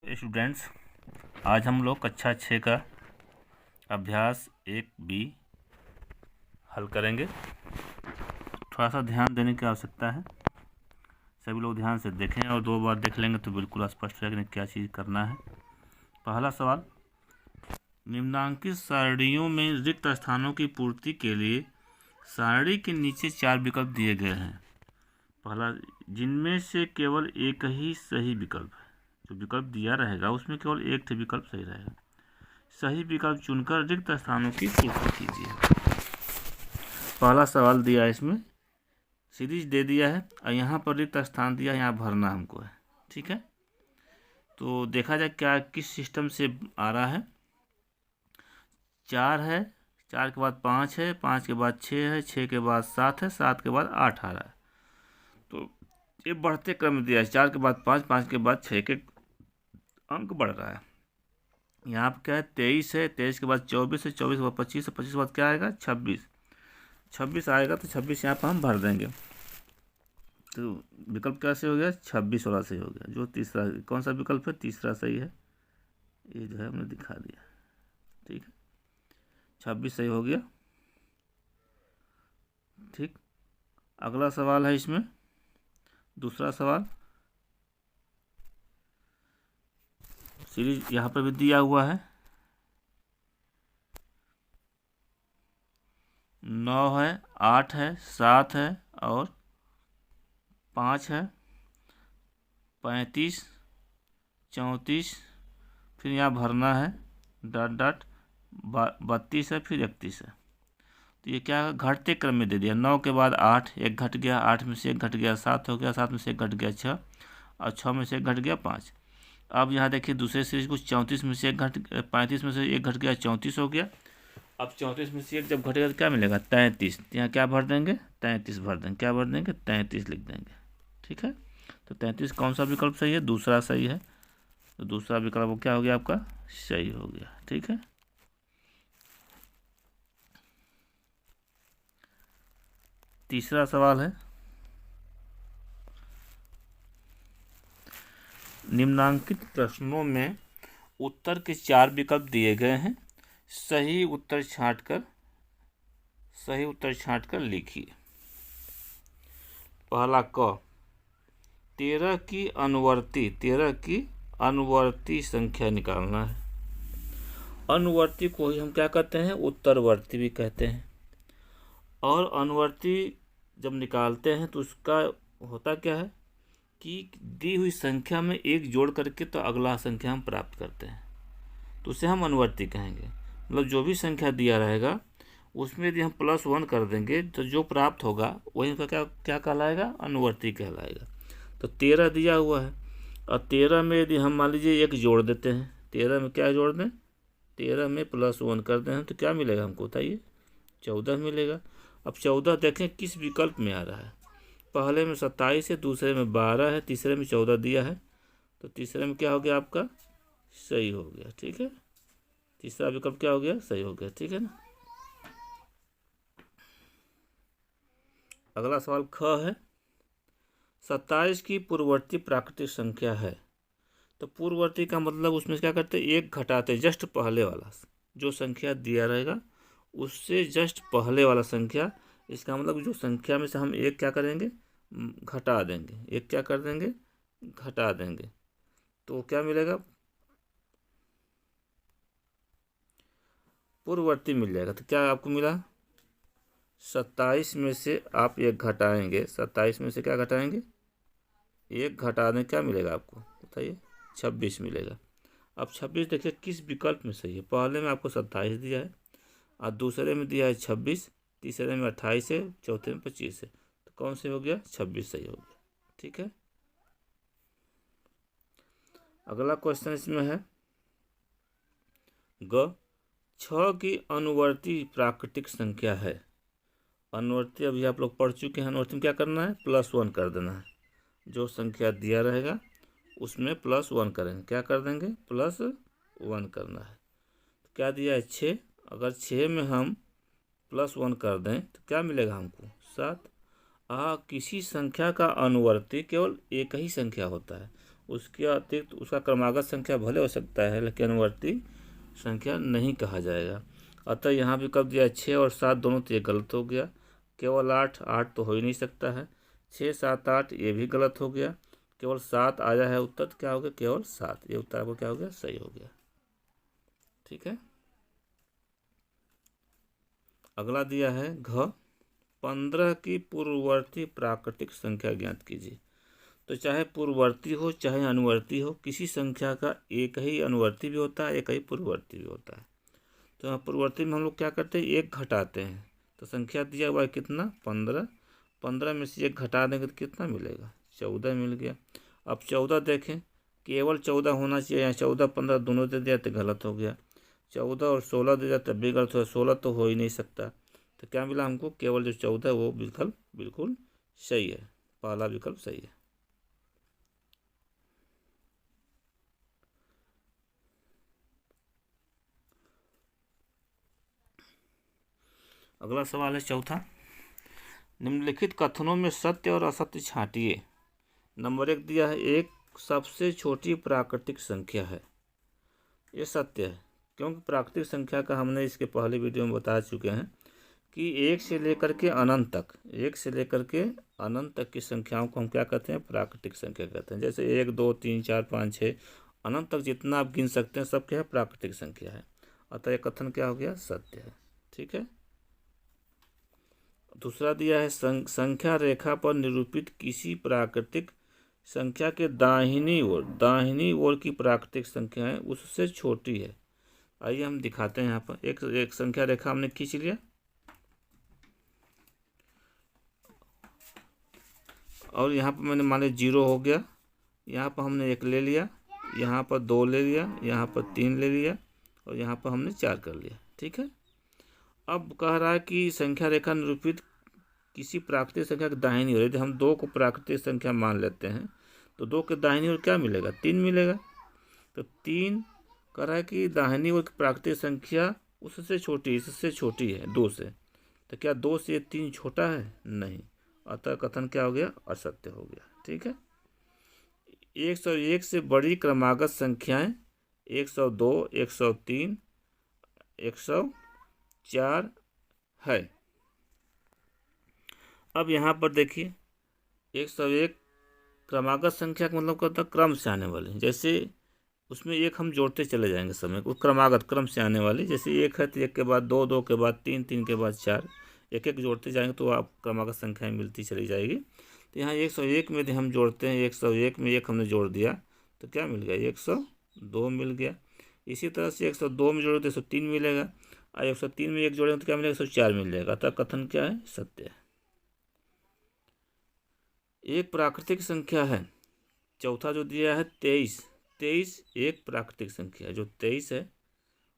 Students, आज हम लोग कक्षा 6 का अभ्यास 1B हल करेंगे। थोड़ा सा ध्यान देने की आवश्यकता है। सभी लोग ध्यान से देखें और 2 बार देख लेंगे तो बिल्कुल स्पष्ट रहेगा कि क्या चीज़ करना है। पहला सवाल, निम्नांकित सारणियों में रिक्त स्थानों की पूर्ति के लिए सारणी के नीचे 4 विकल्प दिए गए हैं। पहला, जिनमें से केवल एक ही सही विकल्प है। जो विकल्प दिया रहेगा उसमें केवल एक ही विकल्प सही रहेगा। सही विकल्प चुनकर रिक्त स्थानों की पूर्ति कीजिए। पहला सवाल दिया है, इसमें सीरीज दे दिया है और यहाँ पर रिक्त स्थान दिया है, यहाँ भरना हमको है। ठीक है, तो देखा जाए क्या किस सिस्टम से आ रहा है। 4 है, 4 के बाद 5 है, 5 के बाद 6 है, 6 के बाद 7 है, 7 के बाद 8 आ रहा है। तो ये बढ़ते क्रम में दिया है, 4 के बाद 5, 5 के बाद 6 के अंक बढ़ रहा है। यहाँ पर क्या है, 23 है, 23 के बाद 24 है, 24 के बाद 25 है, 25 के बाद क्या आएगा, 26। 26 आएगा तो 26 यहाँ पर हम भर देंगे। तो विकल्प क्या सही हो गया, 26 वाला सही हो गया। जो तीसरा, कौन सा विकल्प है, तीसरा सही है। ये जो है हमने दिखा दिया। ठीक है, 26 सही हो गया। ठीक, अगला सवाल है इसमें, दूसरा सवाल। सीरीज यहाँ पर भी दिया हुआ है, 9 है, 8 है, 7 है और 5 है, 35, 34, फिर यहाँ भरना है डॉट डॉट 32 है, फिर 31 है। तो ये क्या है, घटते क्रम में दे दिया। 9 के बाद 8, एक घट गया, 8 में से एक घट गया, 7 हो गया, 7 में से एक घट गया 6 और 6 में से एक घट गया 5। अब यहाँ देखिए दूसरे सीरीज को 34 में से एक 35 में से एक घट गया, 34 हो गया। अब 34 में से एक जब घटेगा तो क्या मिलेगा, 33। यहाँ क्या भर देंगे, 33 भर देंगे। क्या भर देंगे, 33 लिख देंगे। ठीक है, तो 33 कौन सा विकल्प सही है, दूसरा सही है। तो दूसरा विकल्प क्या हो गया आपका, सही हो गया। ठीक है, तीसरा सवाल है, निम्नांकित प्रश्नों में उत्तर के 4 विकल्प दिए गए हैं। सही उत्तर छांटकर लिखिए। पहला क, 13 की अनुवर्ती संख्या निकालना है। अनुवर्ती को ही हम क्या कहते हैं, उत्तरवर्ती भी कहते हैं। और अनुवर्ती जब निकालते हैं तो उसका होता क्या है कि दी हुई संख्या में एक जोड़ करके तो अगला संख्या हम प्राप्त करते हैं, तो उसे हम अनुवर्ती कहेंगे। मतलब जो भी संख्या दिया रहेगा उसमें यदि हम +1 कर देंगे तो जो प्राप्त होगा वही उनका क्या कहलाएगा, अनुवर्ती कहलाएगा। तो 13 दिया हुआ है और 13 में यदि हम मान लीजिए एक जोड़ देते हैं, 13 में क्या जोड़ दें, 13 में +1 कर दें तो क्या मिलेगा हमको बताइए, 14 मिलेगा। अब 14 देखें किस विकल्प में आ रहा है। पहले में 27 है, दूसरे में 12 है, तीसरे में 14 दिया है। तो तीसरे में क्या हो गया आपका, सही हो गया। ठीक है, तीसरा विकल्प क्या हो गया, सही हो गया। ठीक है ना। अगला सवाल ख है, 27 की पूर्ववर्ती प्राकृतिक संख्या है। तो पूर्ववर्ती का मतलब उसमें क्या करते हैं, एक घटाते, जस्ट पहले वाला जो संख्या दिया रहेगा उससे जस्ट पहले वाला संख्या। इसका मतलब जो संख्या में से हम एक क्या करेंगे, घटा देंगे। एक क्या कर देंगे, घटा देंगे। तो क्या मिलेगा, पूर्ववर्ती मिल जाएगा। तो क्या आपको मिला, 27 में से आप एक घटाएंगे, 27 में से क्या घटाएंगे, एक घटा दें, क्या मिलेगा आपको बताइए, 26 मिलेगा। अब 26 देखिए किस विकल्प में सही है। पहले में आपको 27 दिया है और दूसरे में दिया है 26, तीसरे में 28 है, चौथे में 25 है। तो कौन से हो गया, 26 सही हो गया। ठीक है, अगला क्वेश्चन इसमें है, ग, 6 की अनुवर्ती प्राकृतिक संख्या है। अनुवर्ती अभी आप लोग पढ़ चुके हैं। अनुवर्ती में क्या करना है, +1 कर देना है। जो संख्या दिया रहेगा उसमें +1 करेंगे। क्या कर देंगे, +1 करना है। तो क्या दिया है, 6। अगर 6 में हम +1 कर दें तो क्या मिलेगा हमको, 7। किसी संख्या का अनुवर्ती केवल एक ही संख्या होता है, उसके अतिरिक्त उसका क्रमागत संख्या भले हो सकता है लेकिन अनुवर्ती संख्या नहीं कहा जाएगा। अतः यहाँ भी कब दिया 6 और 7 दोनों, तो ये गलत हो गया। केवल 8 तो हो ही नहीं सकता है। 6 7 8 ये भी गलत हो गया। केवल 7 आया है उत्तर, तो क्या हो गया केवल 7, ये उत्तर आपको क्या हो गया सही हो गया। ठीक है। अगला दिया है घ 15 की पूर्ववर्ती प्राकृतिक संख्या ज्ञात कीजिए। तो चाहे पूर्ववर्ती हो चाहे अनुवर्ती हो, किसी संख्या का एक ही अनुवर्ती भी होता है, एक ही पूर्ववर्ती भी होता है। तो यहाँ पूर्ववर्ती में हम लोग क्या करते हैं, एक घटाते हैं। तो संख्या दिया हुआ है कितना 15, 15 में से एक घटा देंगे तो कितना मिलेगा 14 मिल गया। अब 14 देखें, केवल 14 होना चाहिए, यहाँ 14 15 दोनों दे दिया तो गलत हो गया। 14 और 16 दे दिया तब भी गलत हो, 16 तो हो ही नहीं सकता। तो क्या मिला हमको, केवल जो 14 है वो विकल्प बिल्कुल सही है, पहला विकल्प सही है। अगला सवाल है चौथा, निम्नलिखित कथनों में सत्य और असत्य छांटिए। नंबर 1 दिया है एक सबसे छोटी प्राकृतिक संख्या है, ये सत्य है, क्योंकि प्राकृतिक संख्या का हमने इसके पहले वीडियो में बता चुके हैं कि 1 से लेकर के अनंत तक, 1 से लेकर के अनंत तक की संख्याओं को हम क्या कहते हैं प्राकृतिक संख्या कहते हैं। जैसे 1 2 3 4 5 6 अनंत तक जितना आप गिन सकते हैं सब क्या है प्राकृतिक संख्या है। अतः यह कथन क्या हो गया सत्य है। ठीक है। दूसरा दिया है संख्या रेखा पर निरूपित किसी प्राकृतिक संख्या के दाहिनी ओर की प्राकृतिक संख्या है उससे छोटी है। आइए हम दिखाते हैं। यहाँ पर एक संख्या रेखा हमने खींच लिया और यहाँ पर मैंने मान लिया 0 हो गया, यहाँ पर हमने 1 ले लिया, यहाँ पर 2 ले लिया, यहाँ पर 3 ले लिया और यहाँ पर हमने 4 कर लिया। ठीक है। अब कह रहा है कि संख्या रेखा निरूपित किसी प्राकृतिक संख्या की दाहिनी ओर, यदि हम 2 को प्राकृतिक संख्या मान लेते हैं तो 2 के दाहिनी ओर क्या मिलेगा 3 मिलेगा। तो 3 कह रहा है कि दाहिनी ओर की प्राकृतिक संख्या उससे छोटी, इससे छोटी है 2 से। तो क्या 2 से 3 छोटा है, नहीं। अतः कथन क्या हो गया असत्य हो गया। ठीक है। 101 से बड़ी क्रमागत संख्याएं 102 103 104 है। अब यहाँ पर देखिए 101 क्रमागत संख्या का मतलब करता क्रम से आने वाली, जैसे उसमें एक हम जोड़ते चले जाएंगे समय को, क्रमागत क्रम से आने वाली। जैसे 1 है तो 1 के बाद 2, 2 के बाद 3, 3 के बाद 4, एक एक जोड़ते जाएंगे तो आप क्रमागत संख्याएं मिलती चली जाएगी। तो यहाँ 101 में यदि हम जोड़ते हैं, 101 में 1 हमने जोड़ दिया तो क्या मिल गया 102 मिल गया। इसी तरह से 102 में जोड़े तो 103 मिलेगा और 103 में 1 जोड़ेंगे तो क्या मिलेगा 104 मिल जाएगा। अतः कथन क्या है सत्य है। एक प्राकृतिक संख्या है, चौथा जो दिया है 23 एक प्राकृतिक संख्या है। जो 23 है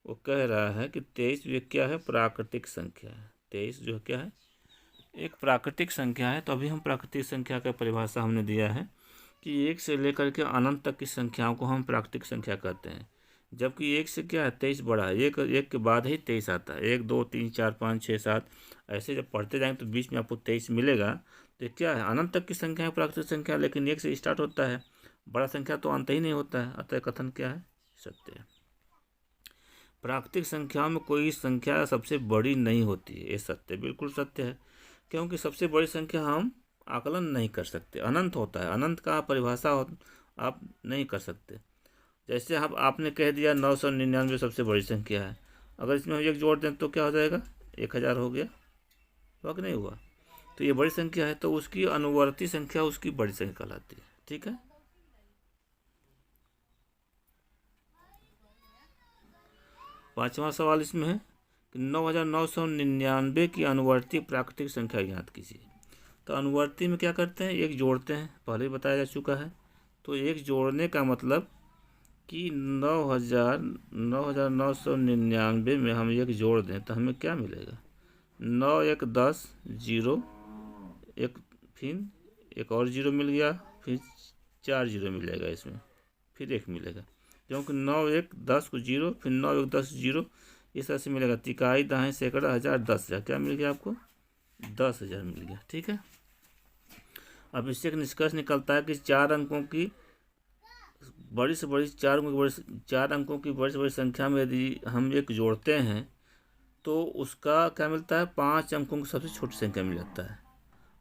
वो कह रहा है कि 23 भी क्या है प्राकृतिक संख्या है। 23 जो क्या है एक प्राकृतिक संख्या है। तो अभी हम प्राकृतिक संख्या का परिभाषा हमने दिया है कि 1 से लेकर के अनंत तक की संख्याओं को हम प्राकृतिक संख्या कहते हैं। जबकि 1 से क्या है 23 बड़ा है, एक के बाद ही 23 आता है। 1 2 3 4 5 6 7 ऐसे जब पढ़ते जाएंगे तो बीच में आपको 23 मिलेगा। तो क्या है अनंत तक की संख्या है प्राकृतिक संख्या, लेकिन 1 से स्टार्ट होता है, बड़ा संख्या तो अंत ही नहीं होता है। अतः कथन क्या है सत्य है। प्राकृतिक संख्याओं में कोई संख्या सबसे बड़ी नहीं होती है, ये सत्य बिल्कुल सत्य है, क्योंकि सबसे बड़ी संख्या हम आकलन नहीं कर सकते, अनंत होता है। अनंत का परिभाषा आप नहीं कर सकते। जैसे आपने कह दिया 999 सबसे बड़ी संख्या है, अगर इसमें हम 1 जोड़ दें तो क्या हो जाएगा 1000 हो गया, हुआ कि नहीं हुआ। तो ये बड़ी संख्या है तो उसकी अनुवर्ती संख्या उसकी बड़ी संख्या कहलाती है। ठीक है। पांचवा सवाल इसमें है कि 9999 की अनुवर्ती प्राकृतिक संख्या ज्ञात कीजिए। तो अनुवर्ती में क्या करते हैं 1 जोड़ते हैं, पहले ही बताया जा चुका है। तो 1 जोड़ने का मतलब कि 9999 में हम 1 जोड़ दें तो हमें क्या मिलेगा 9 1 10 0 1, फिर एक और 0 मिल गया, फिर 4 0 मिलेगा, इसमें फिर 1 मिलेगा, क्योंकि 9 1 10 को 0, फिर 9 1 10 0, इस तरह से मिलेगा। तिकाई दाएं सैकड़ा हज़ार 10,000, क्या मिल गया आपको 10,000 मिल गया। ठीक है। अब इससे एक निष्कर्ष निकलता है कि 4 अंकों की बड़ी से बड़ी चार अंकों की बड़ी से बड़ी संख्या में यदि हम एक जोड़ते हैं तो उसका क्या मिलता है, 5 अंकों की सबसे छोटी संख्या मिल जाता है।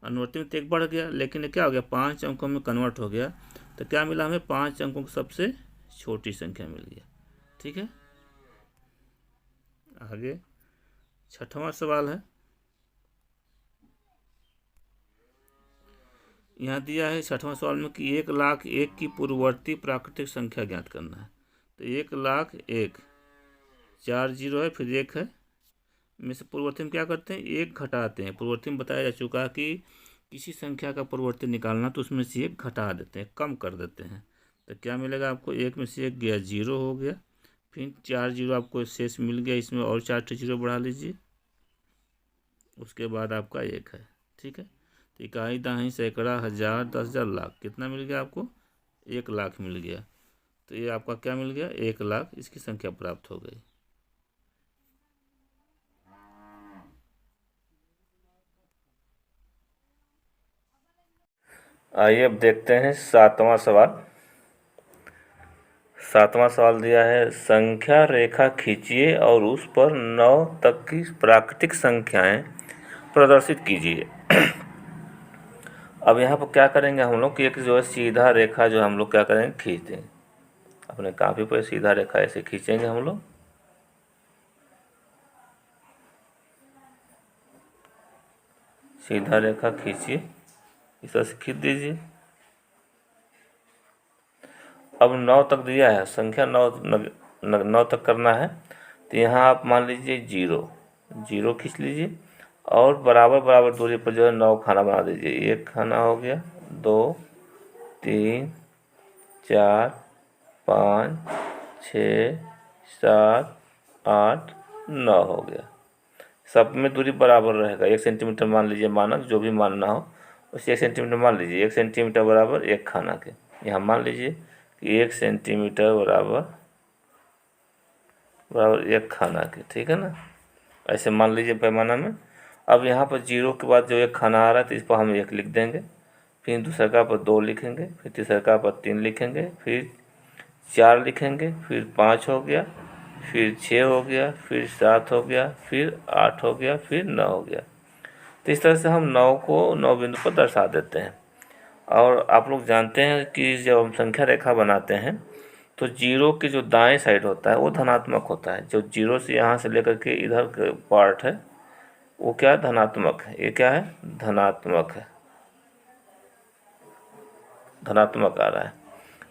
अनुवर्ती में तो एक बढ़ गया, लेकिन ये क्या हो गया, 5 अंकों में कन्वर्ट हो गया, तो क्या मिला हमें, 5 अंकों की सबसे छोटी संख्या मिल गया। ठीक है, आगे 6वां सवाल है। यहाँ दिया है 6वां सवाल में कि 1,01,000 की पूर्ववर्ती प्राकृतिक संख्या ज्ञात करना है। तो 1,01,000, 4 जीरो है फिर 1 है, में से पूर्ववर्ती में क्या करते हैं, 1 घटाते हैं। पूर्ववर्ती में बताया जा चुका है कि किसी संख्या का पूर्ववर्ती निकालना तो उसमें से 1 घटा देते हैं, कम कर देते हैं। तो क्या मिलेगा आपको, 1 में से 1 गया, 0 हो गया, फिर 4 जीरो आपको शेष मिल गया, इसमें और 4 जीरो बढ़ा लीजिए, उसके बाद आपका 1 है। ठीक है, तो इकाई, दहाई, सैकड़ा, हजार, 10,000, लाख, कितना मिल गया आपको, 1,00,000 मिल गया। तो ये आपका क्या मिल गया, 1,00,000 इसकी संख्या प्राप्त हो गई। आइए अब देखते हैं 7वां सवाल। 7वां सवाल दिया है, संख्या रेखा खींचिए और उस पर 9 तक की प्राकृतिक संख्याएं प्रदर्शित कीजिए। अब यहाँ पर क्या करेंगे हम लोग कि एक जो है सीधा रेखा जो हम लोग क्या करेंगे, खींच देंगे अपने कापी पर, सीधा रेखा ऐसे खींचेंगे हम लोग। सीधा रेखा खींचिए, इस तरह से खींच दीजिए। अब 9 तक दिया है, संख्या 9 तक करना है, तो यहाँ आप मान लीजिए 0 खींच लीजिए और बराबर बराबर दूरी पर जो है 9 खाना बना दीजिए। 1 खाना हो गया, 2, 3, 4, 5, 6, 7, 8, 9 हो गया। सब में दूरी बराबर रहेगा, 1 सेंटीमीटर मान लीजिए, मानक जो भी मानना हो उसे 1 सेंटीमीटर मान लीजिए। 1 सेंटीमीटर बराबर 1 खाना के, यहाँ मान लीजिए कि 1 सेंटीमीटर बराबर 1 खाना के। ठीक है ना, ऐसे मान लीजिए पैमाना में। अब यहाँ पर 0 के बाद जो 1 खाना आ रहा है तो इस पर हम 1 लिख देंगे, फिर दूसरे का पर 2 लिखेंगे, फिर तीसरे का पर 3 लिखेंगे, फिर 4 लिखेंगे, फिर 5 हो गया, फिर 6 हो गया, फिर 7 हो गया, फिर 8 हो गया, फिर 9 हो गया। तो इस तरह से हम 9 को 9 बिंदु पर दर्शा देते हैं। और आप लोग जानते हैं कि जब हम संख्या रेखा बनाते हैं तो 0 के जो दाएं साइड होता है वो धनात्मक होता है। जो 0 से यहाँ से लेकर के इधर का पार्ट है वो क्या है, धनात्मक है। ये क्या है, धनात्मक है, धनात्मक आ रहा है।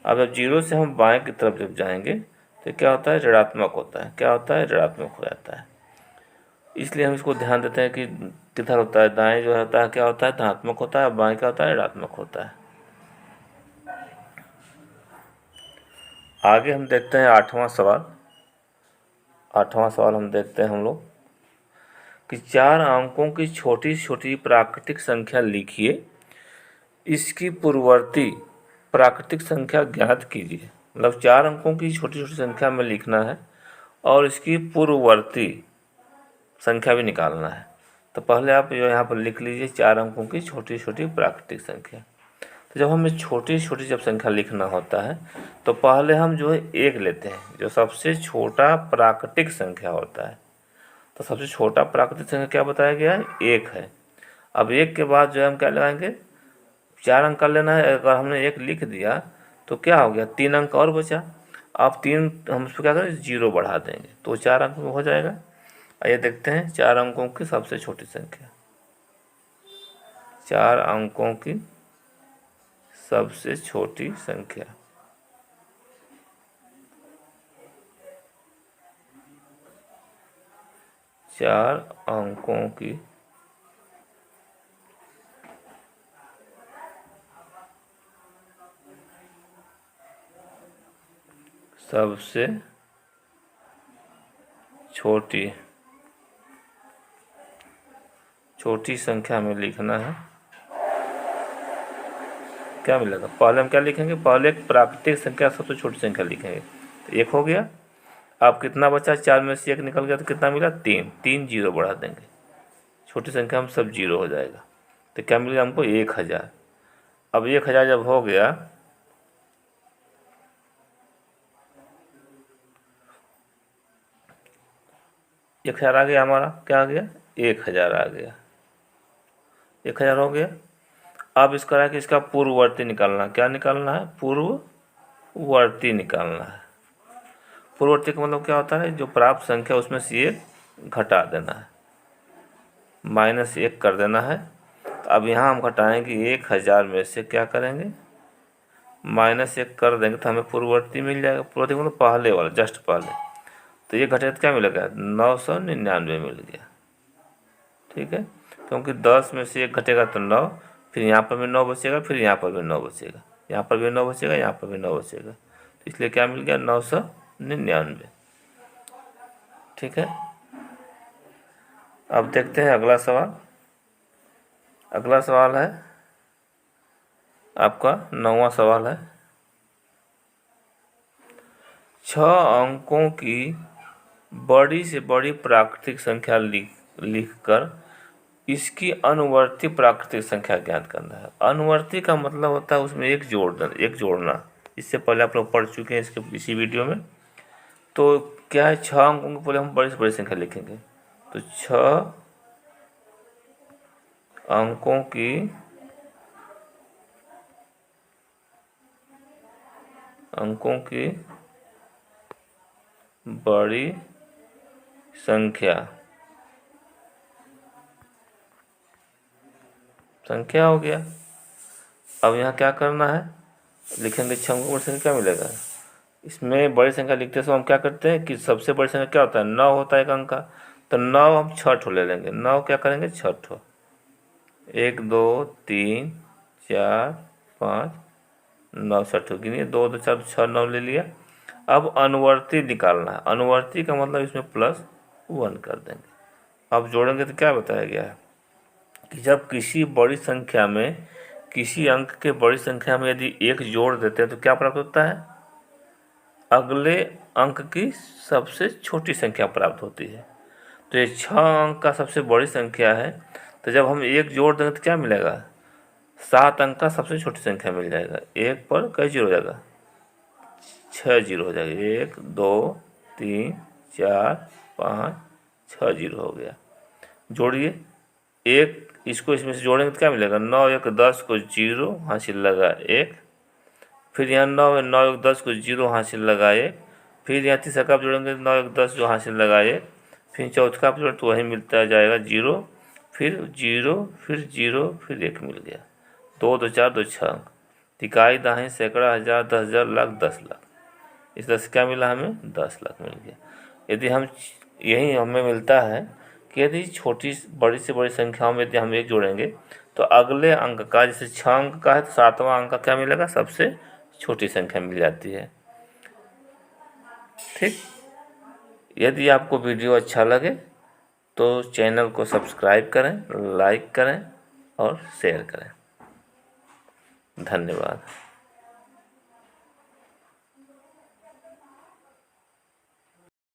अब जब 0 से हम बाएं की तरफ जब जाएंगे तो क्या होता है, ऋणात्मक होता है। क्या होता है, ऋणात्मक हो जाता है। इसलिए हम इसको ध्यान देते हैं कि किधर होता है, दाएं जो होता है क्या होता है, धनात्मक होता है, बाएं क्या होता है, ऋणात्मक होता है। आगे हम देखते हैं 8वां सवाल। 8वां सवाल हम देखते हैं हम लोग कि 4 अंकों की छोटी छोटी प्राकृतिक संख्या लिखिए, इसकी पूर्ववर्ती प्राकृतिक संख्या ज्ञात कीजिए। मतलब 4 अंकों की छोटी छोटी संख्या में लिखना है और इसकी पूर्ववर्ती संख्या भी निकालना है। तो पहले आप जो यहाँ पर लिख लीजिए 4 अंकों की छोटी छोटी प्राकृतिक संख्या। तो जब हमें छोटी छोटी जब संख्या लिखना होता है तो पहले हम जो है 1 लेते हैं, जो सबसे छोटा प्राकृतिक संख्या होता है। तो सबसे छोटा प्राकृतिक संख्या क्या बताया गया है, 1 है। अब 1 के बाद जो है हम क्या लगाएंगे, 4 अंक कर लेना है। अगर हमने 1 लिख दिया तो क्या हो गया, 3 अंक और बचा। अब 3 हम उसको क्या करें, 0 बढ़ा देंगे तो 4 अंक में हो जाएगा। आइए देखते हैं 4 अंकों की सबसे छोटी संख्या। 4 अंकों की सबसे छोटी संख्या, चार अंकों की सबसे छोटी संख्या में लिखना है। क्या मिलेगा, पहले हम क्या लिखेंगे, पहले एक प्राकृतिक संख्या सबसे छोटी संख्या लिखेंगे। तो 1 हो गया। अब कितना बचा, 4 में से 1 निकल गया तो कितना मिला, 3 0 बढ़ा देंगे, छोटी संख्या में सब 0 हो जाएगा। तो क्या मिलेगा हमको, 1000। अब 1000 जब हो गया 1000 आ गया हमारा, क्या आ गया 1000 आ गया, 1000 हो गया। अब इसका है कि इसका पूर्ववर्ती निकालना, क्या निकालना है, पूर्ववर्ती निकालना है। पूर्ववर्ती का मतलब क्या होता है, जो प्राप्त संख्या उसमें से 1 घटा देना है, -1 कर देना है। तो अब यहाँ हम घटाएंगे 1000 में से क्या करेंगे, -1 कर देंगे तो हमें पूर्ववर्ती मिल जाएगा। पूर्ववर्ती मतलब पहले वाला, जस्ट पहले। तो ये घटेगा तो क्या मिलेगा, 999 मिल गया। ठीक है, क्योंकि 10 में से 1 घटेगा तो 9, फिर यहाँ पर भी 9 बचेगा, फिर यहाँ पर भी 9 बचेगा, यहाँ पर भी 9 बचेगा, यहाँ पर भी 9 बचेगा। तो इसलिए क्या मिल गया, 999। ठीक है, अब देखते हैं अगला सवाल। अगला सवाल है आपका 9वां सवाल है। 6 अंकों की बड़ी से बड़ी प्राकृतिक संख्या लिखकर इसकी अनुवर्ती प्राकृतिक संख्या ज्ञात करना है। अनुवर्ती का मतलब होता है उसमें एक जोड़ना। इससे पहले आप लोग पढ़ चुके हैं इसके इसी वीडियो में। तो क्या है, 6 अंकों के पहले हम बड़ी से बड़ी संख्या लिखेंगे। तो 6 अंकों की बड़ी संख्या हो गया। अब यहाँ क्या करना है, लिखेंगे 6 अंकों की बड़ी संख्या, क्या मिलेगा। इसमें बड़ी संख्या लिखते समय हम क्या करते हैं कि सबसे बड़ी संख्या क्या होता है, 9 होता है एक अंक का। तो 9 हम 6 ठो ले लेंगे, 9 क्या करेंगे 6 ठो, 1 2 3 4 5 9 6 ठो गिनिए, 2 2 4 6 9 ले लिया। अब अनुवर्ती निकालना है। अनुवर्ती का मतलब इसमें +1 कर देंगे। अब जोड़ेंगे तो क्या बताया गया है कि जब किसी बड़ी संख्या में, किसी अंक के बड़ी संख्या में यदि 1 जोड़ देते हैं तो क्या प्राप्त होता है, अगले अंक की सबसे छोटी संख्या प्राप्त होती है। तो ये 6 अंक का सबसे बड़ी संख्या है। तो जब हम 1 जोड़ देंगे तो क्या मिलेगा, 7 अंक का सबसे छोटी संख्या मिल जाएगा। 1 पर कई जीरो हो जाएगा, 6 जीरो हो जाएगा। 1 2 3 4 5 6 जीरो हो गया। जोड़िए, 1 इसको इसमें से जोड़ेंगे तो क्या मिलेगा, 9 1 10 को 0 हासिल लगा 1, फिर यहाँ 9 में 9 1 10 को 0 हासिल लगा 1, फिर यहाँ तीसरा का जोड़ेंगे 9 1 10 जो हासिल लगा 1, फिर चौथा का जोड़ें तो वही मिलता जाएगा 0, फिर 0 फिर 0 फिर 1 मिल गया। 2 2 4 2 6 अंक, इकाई दहाई सैकड़ा हज़ार 10,000 लाख 10 लाख। इस तरह से क्या मिला, हमें 10 लाख मिल गया। यदि हम यही हमें मिलता है कि यदि छोटी बड़ी से बड़ी संख्याओं में यदि हम 1 जोड़ेंगे तो अगले अंक का, जैसे 6 अंक का है तो 7वां अंक का क्या मिलेगा, सबसे छोटी संख्या मिल जाती है। ठीक, यदि आपको वीडियो अच्छा लगे तो चैनल को सब्सक्राइब करें, लाइक करें और शेयर करें। धन्यवाद।